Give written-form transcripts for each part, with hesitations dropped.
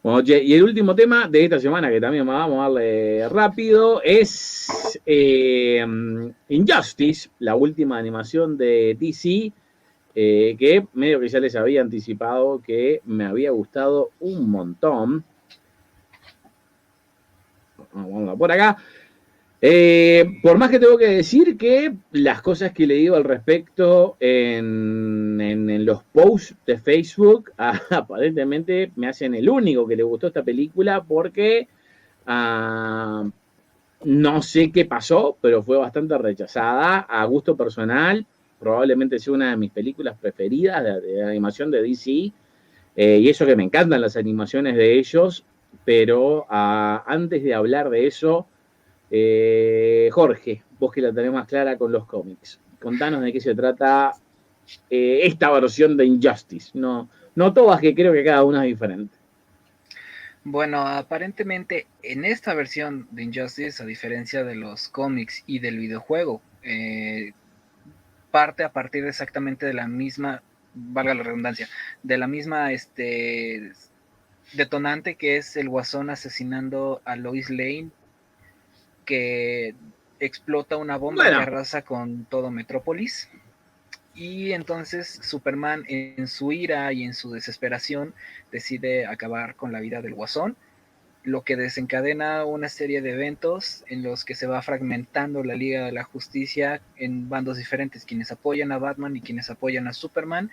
Bueno, y el último tema de esta semana, que también vamos a darle rápido, es Injustice, la última animación de DC, que medio que ya les había anticipado que me había gustado un montón. Vamos por acá. Por más que tengo que decir que las cosas que he leído al respecto en los posts de Facebook, aparentemente me hacen el único que le gustó esta película porque no sé qué pasó, pero fue bastante rechazada a gusto personal. Probablemente sea una de mis películas preferidas de animación de DC. Y eso que me encantan las animaciones de ellos. Pero antes de hablar de eso, Jorge, vos que la tenés más clara con los cómics, contanos de qué se trata esta versión de Injustice. No, no todas, que creo que cada una es diferente. Bueno, aparentemente en esta versión de Injustice, a diferencia de los cómics y del videojuego, parte a partir exactamente de la misma, valga la redundancia, de la misma detonante que es el Guasón asesinando a Lois Lane, que explota una bomba que Bueno, arrasa con todo Metrópolis. Y entonces Superman, en su ira y en su desesperación, decide acabar con la vida del Guasón, lo que desencadena una serie de eventos en los que se va fragmentando la Liga de la Justicia en bandos diferentes, quienes apoyan a Batman y quienes apoyan a Superman,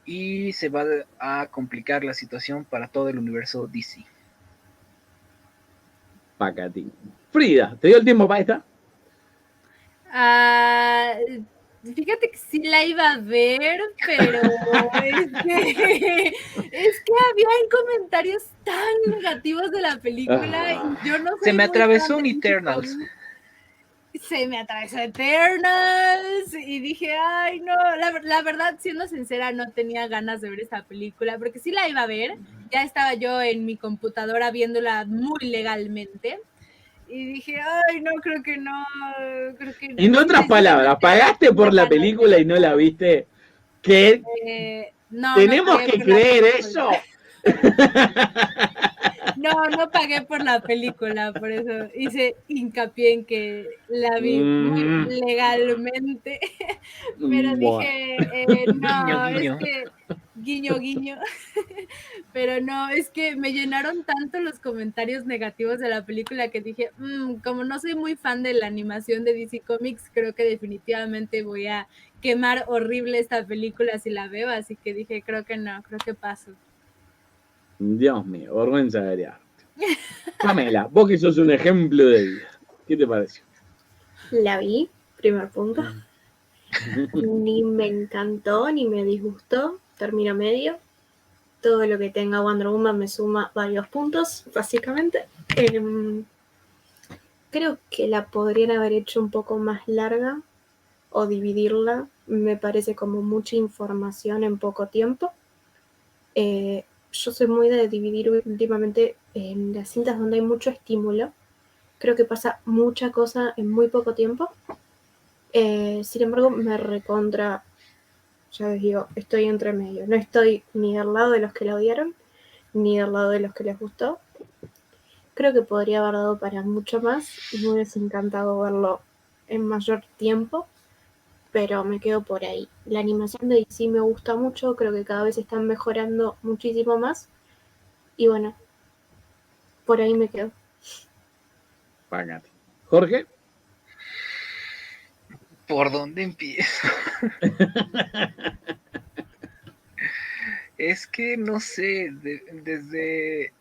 y se va a complicar la situación para todo el universo DC. Pacatín. Frida, ¿te dio el tiempo para esta? Fíjate que sí la iba a ver, pero es que había comentarios tan negativos de la película y yo no soy Se me muy atravesó fan un de Eternals. Se me atravesó Eternals y dije, ay no, la verdad, siendo sincera, no tenía ganas de ver esta película, porque sí la iba a ver, ya estaba yo en mi computadora viéndola muy legalmente. Y dije, ay, no, creo que no, creo que En otras palabras, ¿pagaste por la película y no la viste? ¿Qué? No, no ¿Tenemos pagué que por la creer película. eso? No pagué por la película, por eso hice hincapié en que la vi muy legalmente, pero Bueno. dije, Guiño, no, es guiño. que, guiño, guiño, pero no, es que me llenaron tanto los comentarios negativos de la película que dije, como no soy muy fan de la animación de DC Comics, creo que definitivamente voy a quemar horrible esta película si la veo, así que dije, creo que no, creo que paso. Dios mío, vergüenza de arte. Pamela, vos que sos un ejemplo de vida, ¿qué te pareció? La vi, primer punto. Ni me encantó ni me disgustó, término medio. Todo lo que tenga Wonder Woman me suma varios puntos, básicamente. Creo que la podrían haber hecho un poco más larga o dividirla. Me parece como mucha información en poco tiempo. Yo soy muy de dividir últimamente en las cintas donde hay mucho estímulo. Creo que pasa mucha cosa en muy poco tiempo. Sin embargo, me recontra, ya les digo, estoy entre medio. No estoy ni del lado de los que la odiaron, ni del lado de los que les gustó. Creo que podría haber dado para mucho más y me hubiese encantado verlo en mayor tiempo, pero me quedo por ahí. La animación de DC me gusta mucho, creo que cada vez están mejorando muchísimo más y bueno, por ahí me quedo. Págate. Jorge. ¿Por dónde empiezo? Es que no sé, desde...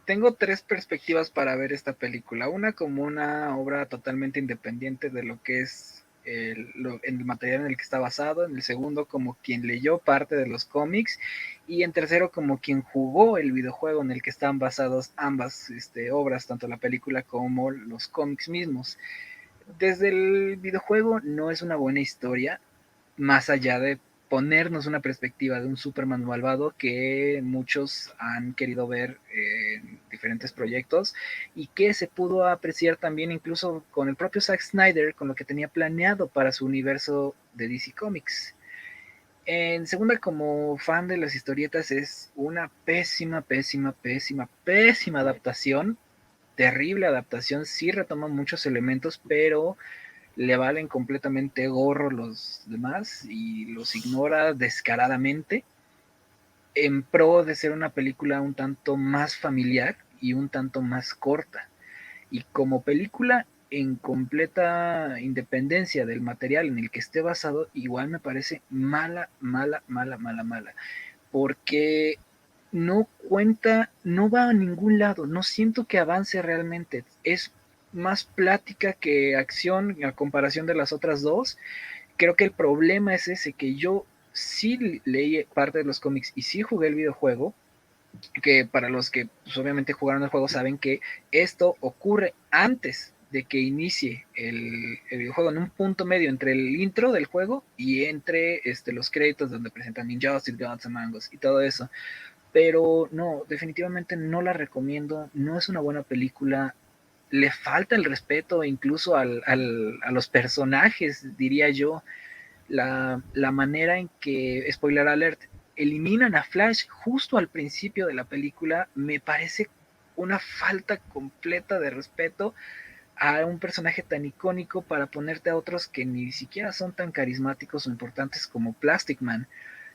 Tengo tres perspectivas para ver esta película. Una como una obra totalmente independiente de lo que es el material en el que está basado. En el segundo como quien leyó parte de los cómics. Y en tercero como quien jugó el videojuego en el que están basados ambas obras, tanto la película como los cómics mismos. Desde el videojuego no es una buena historia, más allá de ponernos una perspectiva de un Superman malvado que muchos han querido ver en diferentes proyectos y que se pudo apreciar también incluso con el propio Zack Snyder, con lo que tenía planeado para su universo de DC Comics. En segunda, como fan de las historietas, es una pésima adaptación, terrible adaptación, sí retoma muchos elementos, pero le valen completamente gorro los demás y los ignora descaradamente en pro de ser una película un tanto más familiar y un tanto más corta. Y como película en completa independencia del material en el que esté basado, igual me parece mala, porque no cuenta, no va a ningún lado, no siento que avance realmente, es más plática que acción a comparación de las otras dos. Creo que el problema es ese, que yo sí leí parte de los cómics y sí jugué el videojuego, que para los que pues, obviamente jugaron el juego saben que esto ocurre antes de que inicie el videojuego, en un punto medio entre el intro del juego y entre los créditos donde presentan Injustice, Gods Among Us y todo eso. Pero no, definitivamente no la recomiendo, no es una buena película, le falta el respeto incluso a los personajes, diría yo. La manera en que, spoiler alert, eliminan a Flash justo al principio de la película me parece una falta completa de respeto a un personaje tan icónico para ponerte a otros que ni siquiera son tan carismáticos o importantes como Plastic Man.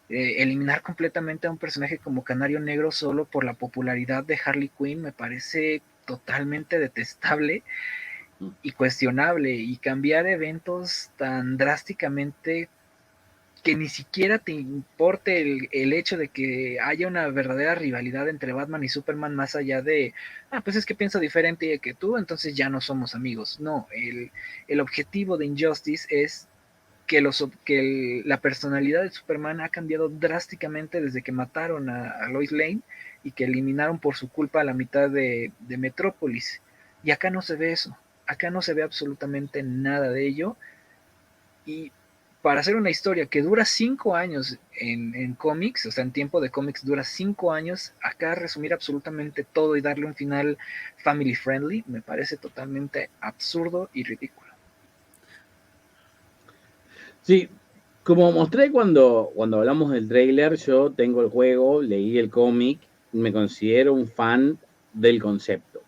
Eliminar completamente a un personaje como Canario Negro solo por la popularidad de Harley Quinn me parece totalmente detestable y cuestionable, y cambiar eventos tan drásticamente que ni siquiera te importe el hecho de que haya una verdadera rivalidad entre Batman y Superman, más allá de, pues es que pienso diferente que tú, entonces ya no somos amigos. No, el objetivo de Injustice es que la personalidad de Superman ha cambiado drásticamente desde que mataron a Lois Lane y que eliminaron por su culpa a la mitad de Metrópolis. Y acá no se ve eso, acá no se ve absolutamente nada de ello. Y para hacer una historia que dura 5 años en cómics, o sea, en tiempo de cómics dura 5 años, acá resumir absolutamente todo y darle un final family friendly me parece totalmente absurdo y ridículo. Sí, como mostré cuando hablamos del tráiler, yo tengo el juego, leí el cómic, me considero un fan del concepto.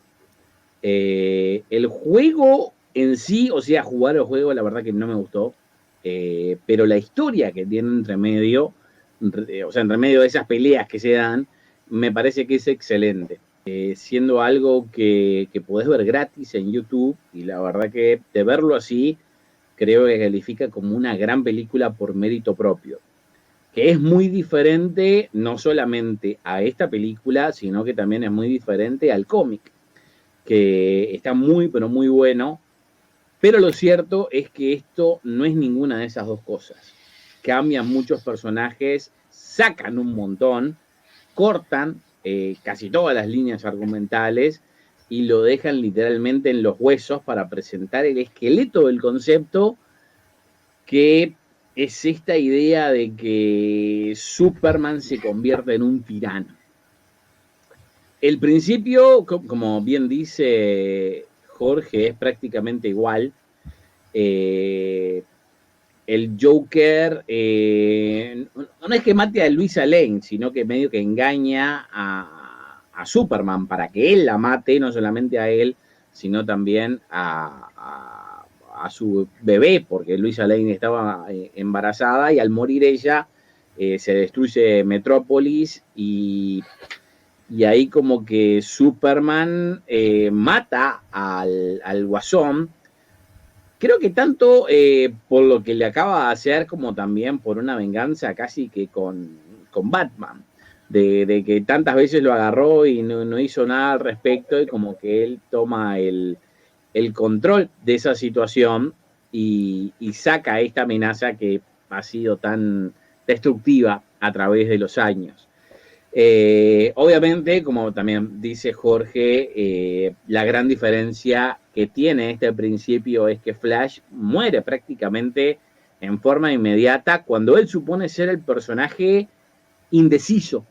El juego en sí, o sea, jugar el juego, la verdad que no me gustó, pero la historia que tiene entre medio, o sea, entre medio de esas peleas que se dan, me parece que es excelente. Siendo algo que podés ver gratis en YouTube, y la verdad que de verlo así, creo que califica como una gran película por mérito propio, que es muy diferente no solamente a esta película, sino que también es muy diferente al cómic, que está muy, pero muy bueno, pero lo cierto es que esto no es ninguna de esas dos cosas. Cambian muchos personajes, sacan un montón, cortan casi todas las líneas argumentales y lo dejan literalmente en los huesos para presentar el esqueleto del concepto, que es esta idea de que Superman se convierte en un tirano. El principio, como bien dice Jorge, es prácticamente igual. El Joker no es que mate a Luisa Lane, sino que medio que engaña a Superman para que él la mate, no solamente a él, sino también a su bebé, porque Luisa Lane estaba embarazada y al morir ella se destruye Metrópolis y ahí como que Superman mata al Guasón. Creo que tanto por lo que le acaba de hacer como también por una venganza casi que con Batman, de que tantas veces lo agarró y no hizo nada al respecto, y como que él toma el control de esa situación y saca esta amenaza que ha sido tan destructiva a través de los años. Obviamente, como también dice Jorge, la gran diferencia que tiene este principio es que Flash muere prácticamente en forma inmediata cuando él supone ser el personaje indeciso.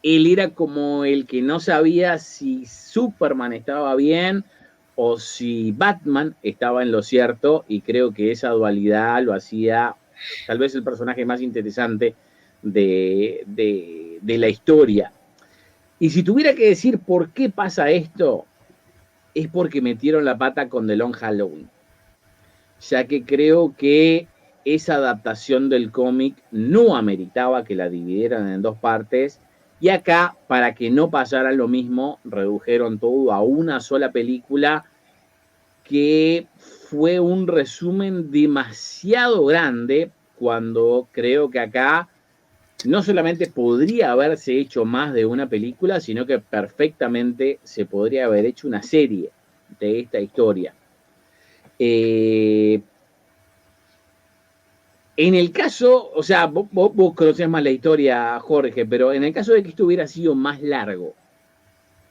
Él era como el que no sabía si Superman estaba bien o si Batman estaba en lo cierto, y creo que esa dualidad lo hacía tal vez el personaje más interesante de la historia. Y si tuviera que decir por qué pasa esto, es porque metieron la pata con The Long Halloween, ya que creo que esa adaptación del cómic no ameritaba que la dividieran en dos partes, y acá, para que no pasara lo mismo, redujeron todo a una sola película que fue un resumen demasiado grande, cuando creo que acá no solamente podría haberse hecho más de una película, sino que perfectamente se podría haber hecho una serie de esta historia. En el caso, o sea, vos conocés más la historia, Jorge, pero en el caso de que esto hubiera sido más largo,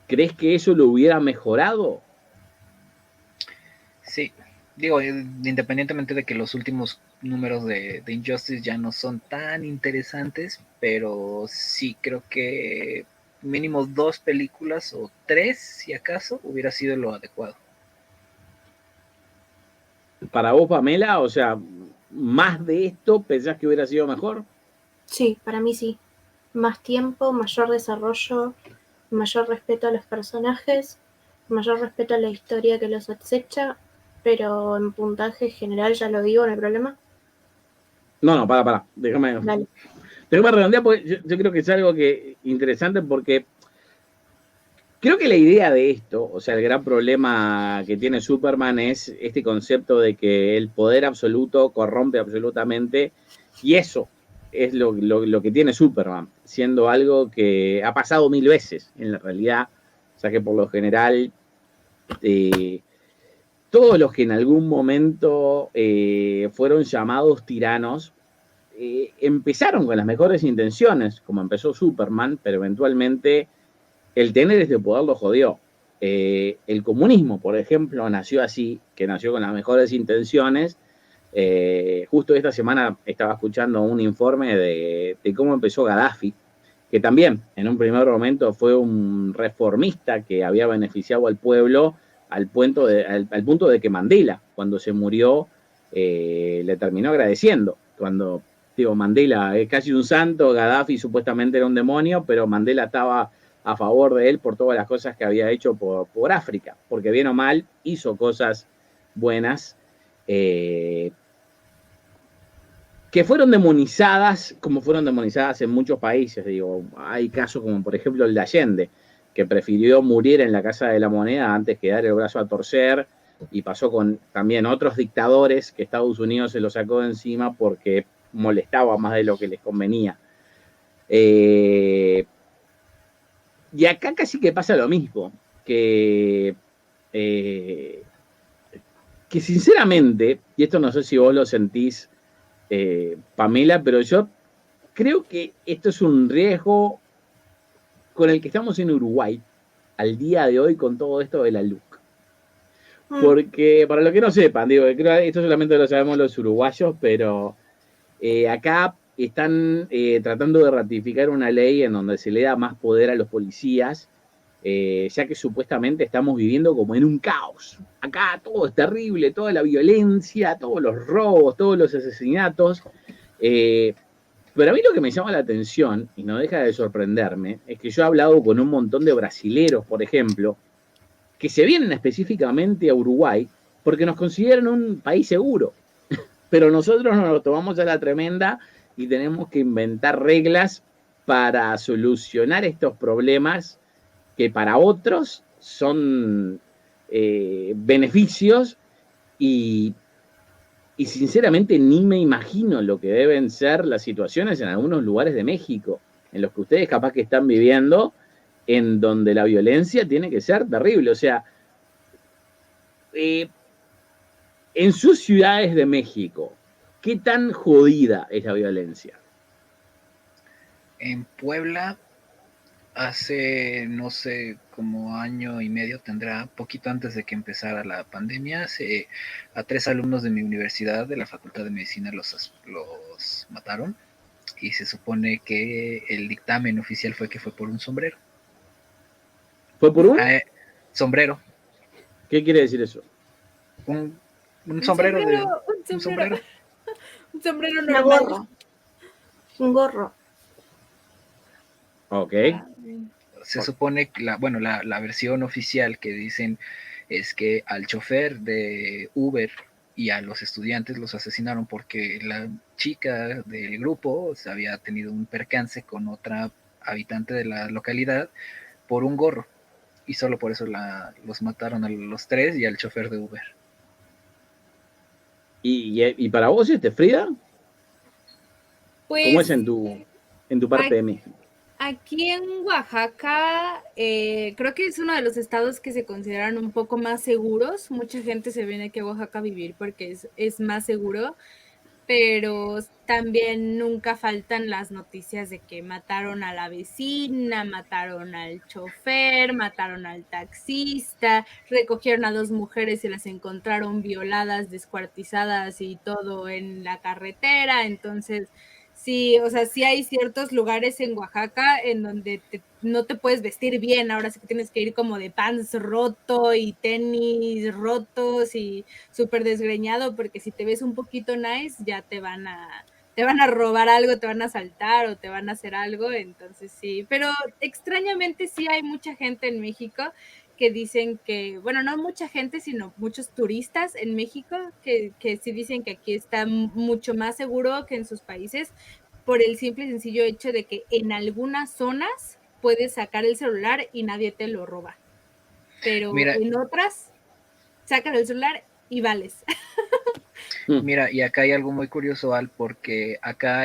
¿crees que eso lo hubiera mejorado? Sí, digo, independientemente de que los últimos números de Injustice ya no son tan interesantes, pero sí creo que mínimo 2 películas o 3, si acaso, hubiera sido lo adecuado. Para vos, Pamela, o sea, ¿más de esto pensás que hubiera sido mejor? Sí, para mí sí. Más tiempo, mayor desarrollo, mayor respeto a los personajes, mayor respeto a la historia que los acecha, pero en puntaje general, ya lo digo, no hay problema. No, para, déjame redondear, porque yo creo que es algo interesante, porque creo que la idea de esto, o sea, el gran problema que tiene Superman es este concepto de que el poder absoluto corrompe absolutamente, y eso es lo que tiene Superman, siendo algo que ha pasado 1000 veces en la realidad, o sea que por lo general todos los que en algún momento fueron llamados tiranos empezaron con las mejores intenciones, como empezó Superman, pero eventualmente el tener este poder lo jodió. El comunismo, por ejemplo, nació así, que nació con las mejores intenciones. Justo esta semana estaba escuchando un informe de cómo empezó Gaddafi, que también en un primer momento fue un reformista que había beneficiado al pueblo al punto de que Mandela, cuando se murió, le terminó agradeciendo. Cuando, digo, Mandela es casi un santo, Gaddafi supuestamente era un demonio, pero Mandela estaba a favor de él por todas las cosas que había hecho por África, porque bien o mal hizo cosas buenas, que fueron demonizadas, como fueron demonizadas en muchos países. Digo, hay casos como por ejemplo el de Allende, que prefirió morir en la Casa de la Moneda antes que dar el brazo a torcer, y pasó con también otros dictadores que Estados Unidos se los sacó de encima porque molestaba más de lo que les convenía. Y acá casi que pasa lo mismo, que sinceramente, y esto no sé si vos lo sentís, Pamela, pero yo creo que esto es un riesgo con el que estamos en Uruguay al día de hoy con todo esto de la LUC. Porque, para los que no sepan, digo, creo que esto solamente lo sabemos los uruguayos, pero acá están tratando de ratificar una ley en donde se le da más poder a los policías, ya que supuestamente estamos viviendo como en un caos. Acá todo es terrible, toda la violencia, todos los robos, todos los asesinatos. Pero a mí lo que me llama la atención, y no deja de sorprenderme, es que yo he hablado con un montón de brasileros, por ejemplo, que se vienen específicamente a Uruguay porque nos consideran un país seguro. Pero nosotros nos lo tomamos a la tremenda y tenemos que inventar reglas para solucionar estos problemas que para otros son beneficios, y sinceramente ni me imagino lo que deben ser las situaciones en algunos lugares de México, en los que ustedes capaz que están viviendo, en donde la violencia tiene que ser terrible. O sea, en sus ciudades de México, ¿qué tan jodida es la violencia? En Puebla, hace, no sé, como año y medio tendrá, poquito antes de que empezara la pandemia, a 3 alumnos de mi universidad, de la Facultad de Medicina, los mataron. Y se supone que el dictamen oficial fue que fue por un sombrero. ¿Fue por un? Sombrero. ¿Qué quiere decir eso? Un Un sombrero sombrero, de... un sombrero. Un sombrero Una normal. gorra. Un gorro. Ok. Se supone que la versión oficial que dicen es que al chofer de Uber y a los estudiantes los asesinaron porque la chica del grupo se había tenido un percance con otra habitante de la localidad por un gorro, y solo por eso los mataron a los 3 y al chofer de Uber. ¿Y para vos, Frida? Pues, ¿Cómo es en tu parte de México? aquí en Oaxaca, creo que es uno de los estados que se consideran un poco más seguros. Mucha gente se viene aquí a Oaxaca a vivir porque es más seguro, pero también nunca faltan las noticias de que mataron a la vecina, mataron al chofer, mataron al taxista, recogieron a 2 mujeres y las encontraron violadas, descuartizadas y todo en la carretera. Entonces, sí, o sea, sí hay ciertos lugares en Oaxaca en donde no te puedes vestir bien, ahora sí que tienes que ir como de pants roto y tenis rotos y súper desgreñado, porque si te ves un poquito nice, ya te van a robar algo, te van a asaltar o te van a hacer algo. Entonces sí, pero extrañamente sí hay mucha gente en México que dicen que, bueno, no mucha gente, sino muchos turistas en México que sí dicen que aquí está mucho más seguro que en sus países, por el simple y sencillo hecho de que en algunas zonas puedes sacar el celular y nadie te lo roba, pero Mira, en otras sacan el celular y vales. mira, y acá hay algo muy curioso, Al, porque acá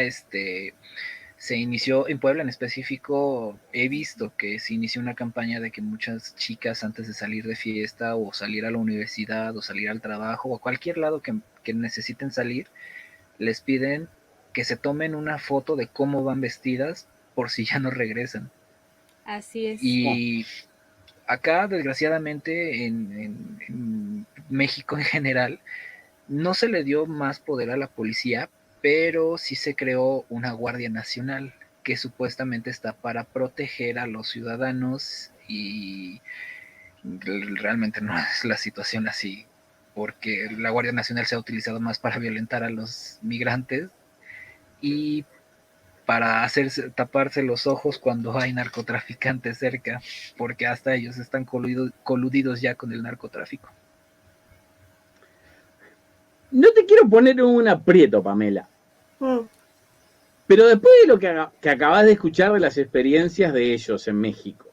se inició en Puebla en específico. He visto que se inició una campaña de que muchas chicas antes de salir de fiesta o salir a la universidad o salir al trabajo o a cualquier lado que necesiten salir, les piden que se tomen una foto de cómo van vestidas por si ya no regresan. Así es. Y acá, desgraciadamente, en México en general, no se le dio más poder a la policía, pero sí se creó una Guardia Nacional que supuestamente está para proteger a los ciudadanos, y realmente no es la situación así, porque la Guardia Nacional se ha utilizado más para violentar a los migrantes y para taparse los ojos cuando hay narcotraficantes cerca, porque hasta ellos están coludidos ya con el narcotráfico. No te quiero poner en un aprieto, Pamela. Pero después de lo que acabas de escuchar de las experiencias de ellos en México,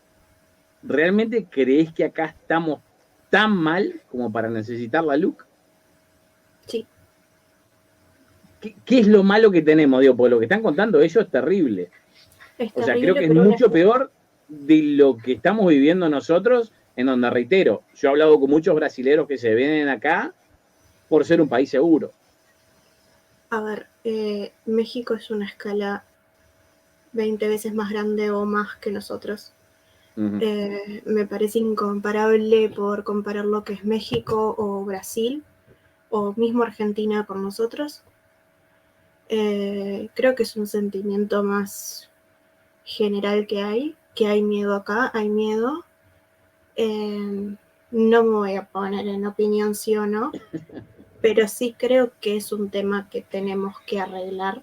¿realmente crees que acá estamos tan mal como para necesitar la LUC? Sí. ¿Qué es lo malo que tenemos? Digo, porque lo que están contando ellos es terrible. O sea, creo que es mucho peor de lo que estamos viviendo nosotros, en donde, reitero, yo he hablado con muchos brasileños que se vienen acá por ser un país seguro. A ver, México es una escala 20 veces más grande o más que nosotros. Me parece incomparable por comparar lo que es México o Brasil o mismo Argentina con nosotros. Creo que es un sentimiento más general que hay miedo acá, hay miedo. No me voy a poner en opinión sí o no, pero sí creo que es un tema que tenemos que arreglar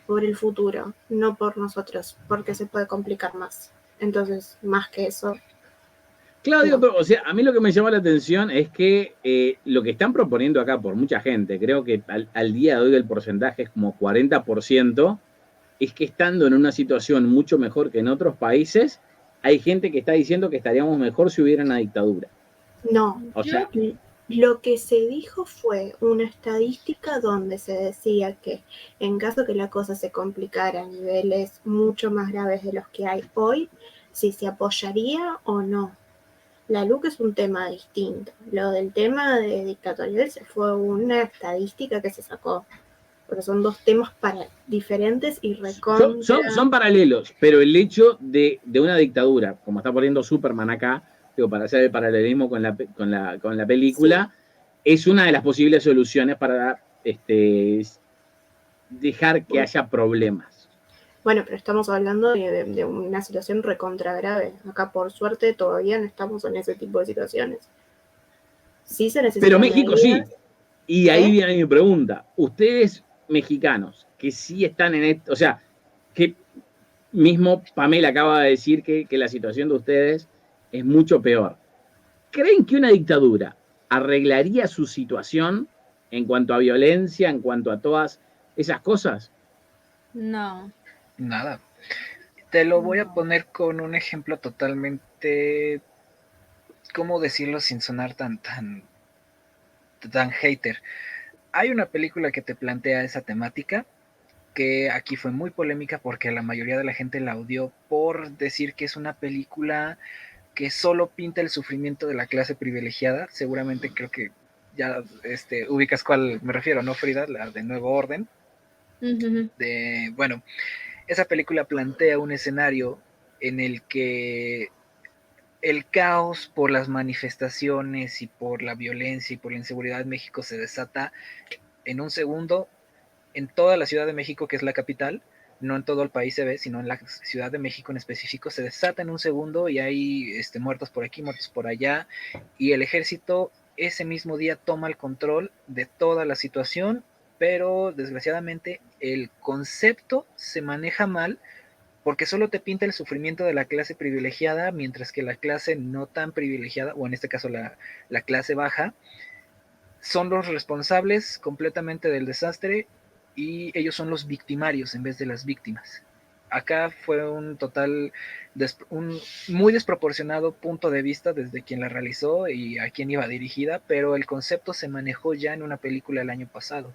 por el futuro, no por nosotros, porque se puede complicar más. Entonces, más que eso. Claudio, no. Pero, o sea, a mí lo que me llama la atención es que lo que están proponiendo acá por mucha gente, creo que al día de hoy el porcentaje es como 40%, es que estando en una situación mucho mejor que en otros países, hay gente que está diciendo que estaríamos mejor si hubiera una dictadura. No, o sea, lo que se dijo fue una estadística donde se decía que en caso que la cosa se complicara a niveles mucho más graves de los que hay hoy, si se apoyaría o no. La LUC es un tema distinto. Lo del tema de dictatorial fue una estadística que se sacó. porque son dos temas diferentes y recontra... Son paralelos, pero el hecho de una dictadura, como está poniendo Superman acá, digo, para hacer el paralelismo con la película, es una de las posibles soluciones para dejar que haya problemas. Bueno, pero estamos hablando de una situación recontra grave. Acá, por suerte, todavía no estamos en ese tipo de situaciones. Sí se necesitan Pero México medidas. sí. Y ahí viene mi pregunta. Ustedes, mexicanos, que sí están en esto, o sea, que mismo Pamela acaba de decir que la situación de ustedes es mucho peor. ¿Creen que una dictadura arreglaría su situación en cuanto a violencia, en cuanto a todas esas cosas? No. Nada. Te lo voy a poner con un ejemplo totalmente, ¿cómo decirlo sin sonar tan hater? Hay una película que te plantea esa temática que aquí fue muy polémica porque la mayoría de la gente la odió por decir que es una película que solo pinta el sufrimiento de la clase privilegiada. Seguramente creo que ya ubicas cuál me refiero, ¿no, Frida? La de Nuevo Orden. Bueno, esa película plantea un escenario en el que el caos por las manifestaciones y por la violencia y por la inseguridad en México se desata en un segundo en toda la Ciudad de México, que es la capital. No en todo el país se ve, sino en la Ciudad de México en específico, se desata en un segundo y hay muertos por aquí, muertos por allá, y el ejército ese mismo día toma el control de toda la situación, pero desgraciadamente el concepto se maneja mal porque solo te pinta el sufrimiento de la clase privilegiada, mientras que la clase no tan privilegiada, o en este caso la clase baja, son los responsables completamente del desastre y ellos son los victimarios en vez de las víctimas. Acá fue un muy desproporcionado punto de vista desde quien la realizó y a quién iba dirigida, pero el concepto se manejó ya en una película el año pasado.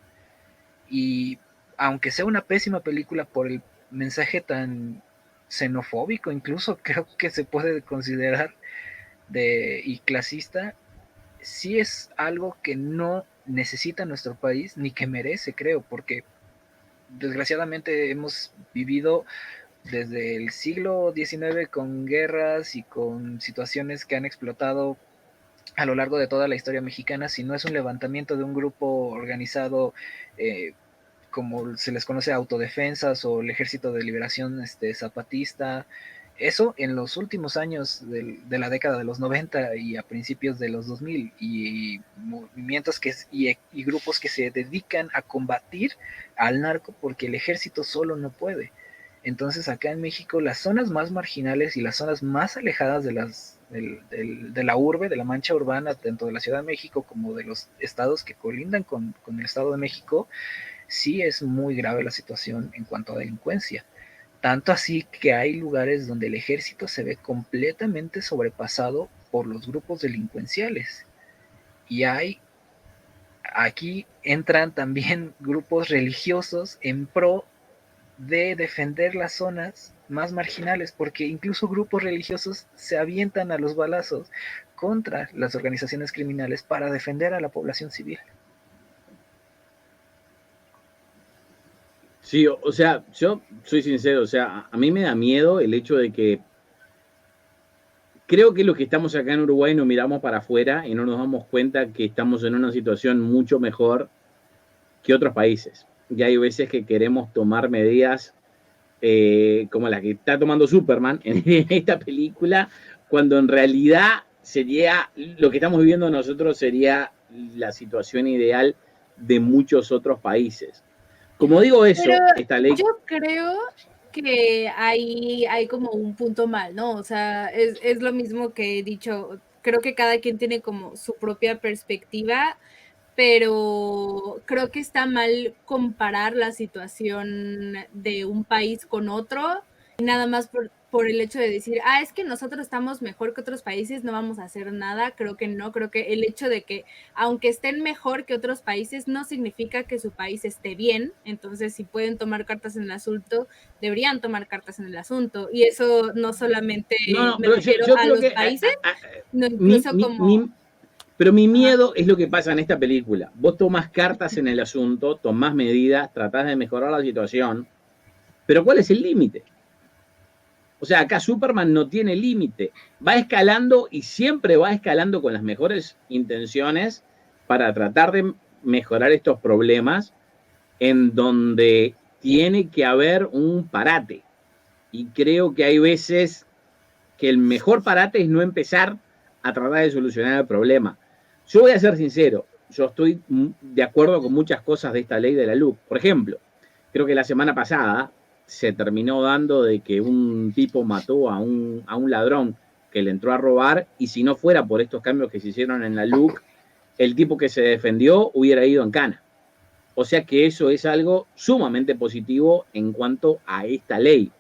Y aunque sea una pésima película por el mensaje tan xenofóbico, incluso creo que se puede considerar y clasista, sí es algo que no necesita nuestro país ni que merece, creo, porque desgraciadamente hemos vivido desde el siglo XIX con guerras y con situaciones que han explotado a lo largo de toda la historia mexicana. Si no es un levantamiento de un grupo organizado, como se les conoce, autodefensas o el Ejército de Liberación Zapatista, eso en los últimos años de la década de los 90 y a principios de los 2000, y movimientos y grupos que se dedican a combatir al narco porque el ejército solo no puede. Entonces acá en México las zonas más marginales y las zonas más alejadas de la urbe, de la mancha urbana, tanto de la Ciudad de México como de los estados que colindan con el Estado de México, sí es muy grave la situación en cuanto a delincuencia. Tanto así que hay lugares donde el ejército se ve completamente sobrepasado por los grupos delincuenciales. Y aquí entran también grupos religiosos en pro de defender las zonas más marginales, porque incluso grupos religiosos se avientan a los balazos contra las organizaciones criminales para defender a la población civil. Sí, o sea, yo soy sincero, o sea, a mí me da miedo el hecho de que creo que los que estamos acá en Uruguay nos miramos para afuera y no nos damos cuenta que estamos en una situación mucho mejor que otros países. Y hay veces que queremos tomar medidas como la que está tomando Superman en esta película, cuando en realidad sería lo que estamos viviendo nosotros sería la situación ideal de muchos otros países. Como digo eso, pero esta ley... Yo creo que hay como un punto mal, ¿no? O sea, es lo mismo que he dicho. Creo que cada quien tiene como su propia perspectiva, pero creo que está mal comparar la situación de un país con otro, nada más por el hecho de decir, es que nosotros estamos mejor que otros países, no vamos a hacer nada. Creo que no, creo que el hecho de que aunque estén mejor que otros países no significa que su país esté bien. Entonces, si pueden tomar cartas en el asunto, deberían tomar cartas en el asunto, y eso no solamente No, me pero refiero yo a creo los que países, no, mi, incluso mi, como... Pero mi miedo es lo que pasa en esta película. Vos tomás cartas en el asunto, tomás medidas, tratás de mejorar la situación, pero ¿cuál es el límite? O sea, acá Superman no tiene límite. Va escalando y siempre va escalando con las mejores intenciones para tratar de mejorar estos problemas en donde tiene que haber un parate. Y creo que hay veces que el mejor parate es no empezar a tratar de solucionar el problema. Yo voy a ser sincero, yo estoy de acuerdo con muchas cosas de esta ley de la luz. Por ejemplo, creo que la semana pasada se terminó dando de que un tipo mató a un ladrón que le entró a robar, y si no fuera por estos cambios que se hicieron en la LUC, el tipo que se defendió hubiera ido en cana. O sea que eso es algo sumamente positivo en cuanto a esta ley.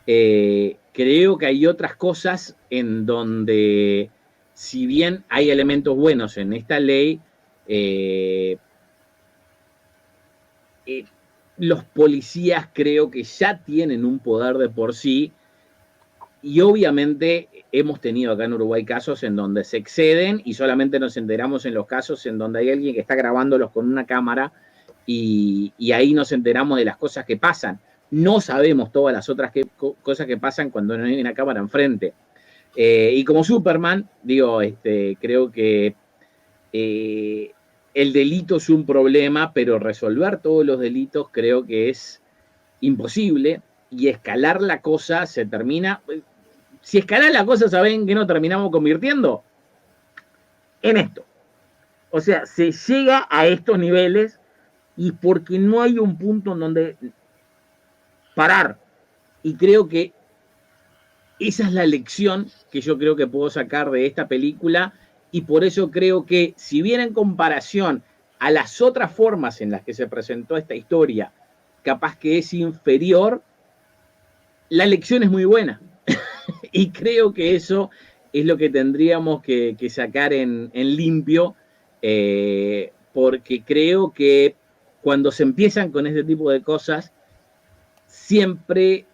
Creo que hay otras cosas en donde, si bien hay elementos buenos en esta ley, los policías creo que ya tienen un poder de por sí, y obviamente hemos tenido acá en Uruguay casos en donde se exceden y solamente nos enteramos en los casos en donde hay alguien que está grabándolos con una cámara y ahí nos enteramos de las cosas que pasan. No sabemos todas las otras cosas que pasan cuando no hay una cámara enfrente. Y como Superman, digo, creo que el delito es un problema, pero resolver todos los delitos creo que es imposible, y escalar la cosa se termina... Si escalar la cosa, ¿saben qué nos terminamos convirtiendo? En esto. O sea, se llega a estos niveles y porque no hay un punto en donde parar. Y creo que esa es la lección que yo creo que puedo sacar de esta película, y por eso creo que, si bien en comparación a las otras formas en las que se presentó esta historia, capaz que es inferior, la lección es muy buena. Y creo que eso es lo que tendríamos que sacar en limpio, porque creo que cuando se empiezan con este tipo de cosas, siempre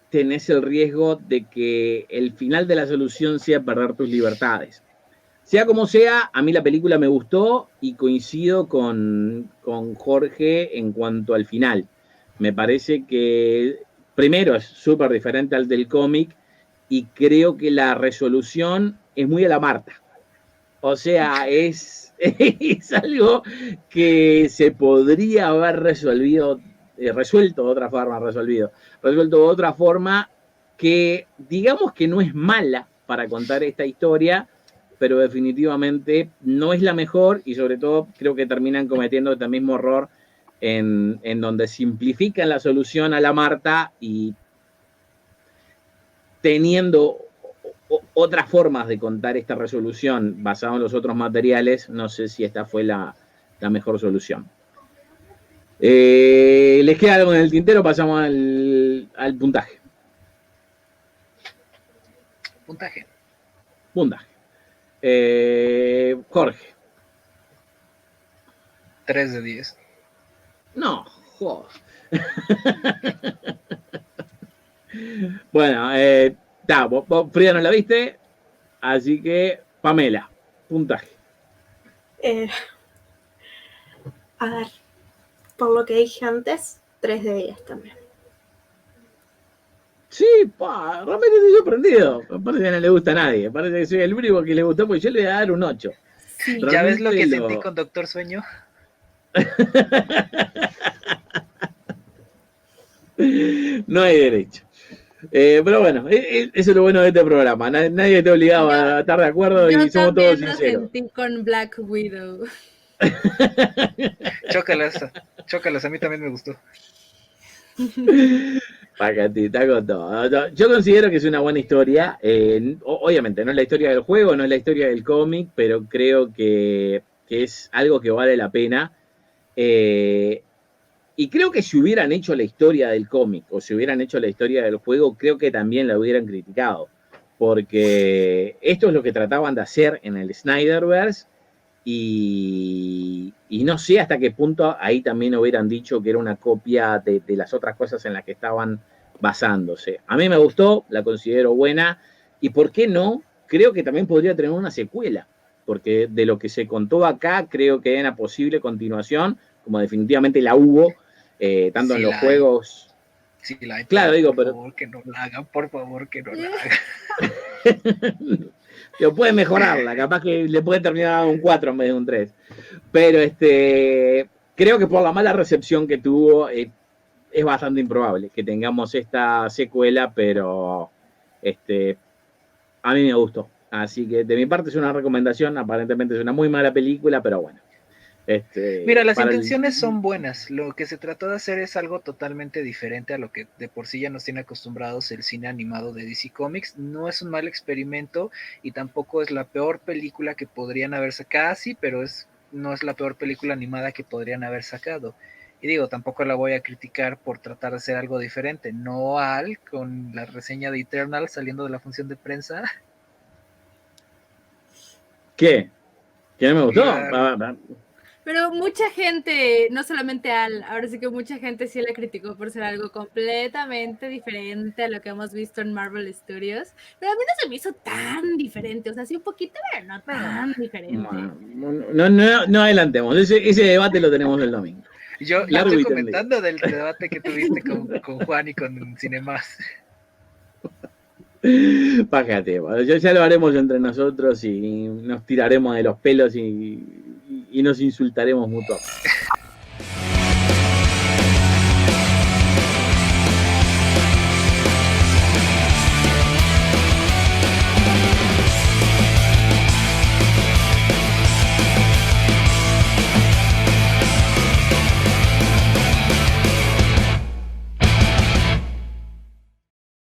tenés el riesgo de que el final de la solución sea perder tus libertades. Sea como sea, a mí la película me gustó y coincido con Jorge en cuanto al final. Me parece que, primero, es súper diferente al del cómic, y creo que la resolución es muy a la Marta. O sea, es algo que se podría haber resuelto de otra forma, que digamos que no es mala para contar esta historia, pero definitivamente no es la mejor, y sobre todo creo que terminan cometiendo este mismo error en donde simplifican la solución a la Marta y teniendo otras formas de contar esta resolución basada en los otros materiales. No sé si esta fue la mejor solución. ¿Les queda algo en el tintero? Pasamos al puntaje. Puntaje. Jorge. 3 de 10. No, joder. Bueno, vos, Frida, no la viste, así que Pamela, puntaje. A ver, por lo que dije antes, 3 de 10 también. Sí, realmente estoy sorprendido. Parece que no le gusta a nadie. Parece que soy el único que le gustó, porque yo le voy a dar un 8. Sí. ¿Ya ves lo que sentí con Doctor Sueño? No hay derecho. Pero bueno, eso es lo bueno de este programa. Nadie está obligado a estar de acuerdo, y somos todos sinceros. Yo también lo sentí con Black Widow. Chócalas, a mí también me gustó. Pacatita con todo. Yo considero que es una buena historia. Obviamente no es la historia del juego, no es la historia del cómic, pero creo que es algo que vale la pena. Y creo que si hubieran hecho la historia del cómic o si hubieran hecho la historia del juego, creo que también la hubieran criticado. Porque esto es lo que trataban de hacer en el Snyderverse, y no sé hasta qué punto ahí también hubieran dicho que era una copia de las otras cosas en las que estaban basándose. A mí me gustó, la considero buena, y ¿por qué no? Creo que también podría tener una secuela. porque de lo que se contó acá creo que hay una posible continuación, como definitivamente la hubo, tanto Sí en los la hay. juegos. Sí, la hay, Claro, pero digo, por pero favor que no la hagan, por favor que no la hagan. Pero puede mejorarla, capaz que le puede terminar un 4 en vez de un 3. Pero creo que por la mala recepción que tuvo, es bastante improbable que tengamos esta secuela, pero a mí me gustó. Así que de mi parte es una recomendación, aparentemente es una muy mala película, pero bueno. Mira, las para el- intenciones son buenas. Lo que se trató de hacer es algo totalmente diferente a lo que de por sí ya nos tiene acostumbrados el cine animado de DC Comics. No es un mal experimento y tampoco es la peor película que podrían haber sacado. Sí, pero no es la peor película animada que podrían haber sacado. Y digo, tampoco la voy a criticar por tratar de hacer algo diferente. No al con la reseña de Eternal saliendo de la función de prensa. ¿Qué? ¿Que no me gustó? La- Pero mucha gente, no solamente ahora sí que mucha gente sí la criticó por ser algo completamente diferente a lo que hemos visto en Marvel Studios. Pero a mí no se me hizo tan diferente, o sea, sí un poquito, pero no tan diferente. No adelantemos, ese debate lo tenemos el domingo. Yo Largo estoy y tendido. comentando del debate que tuviste con Juan y con Cinemas. Pájate, ya lo haremos entre nosotros y nos tiraremos de los pelos y nos insultaremos mutuamente.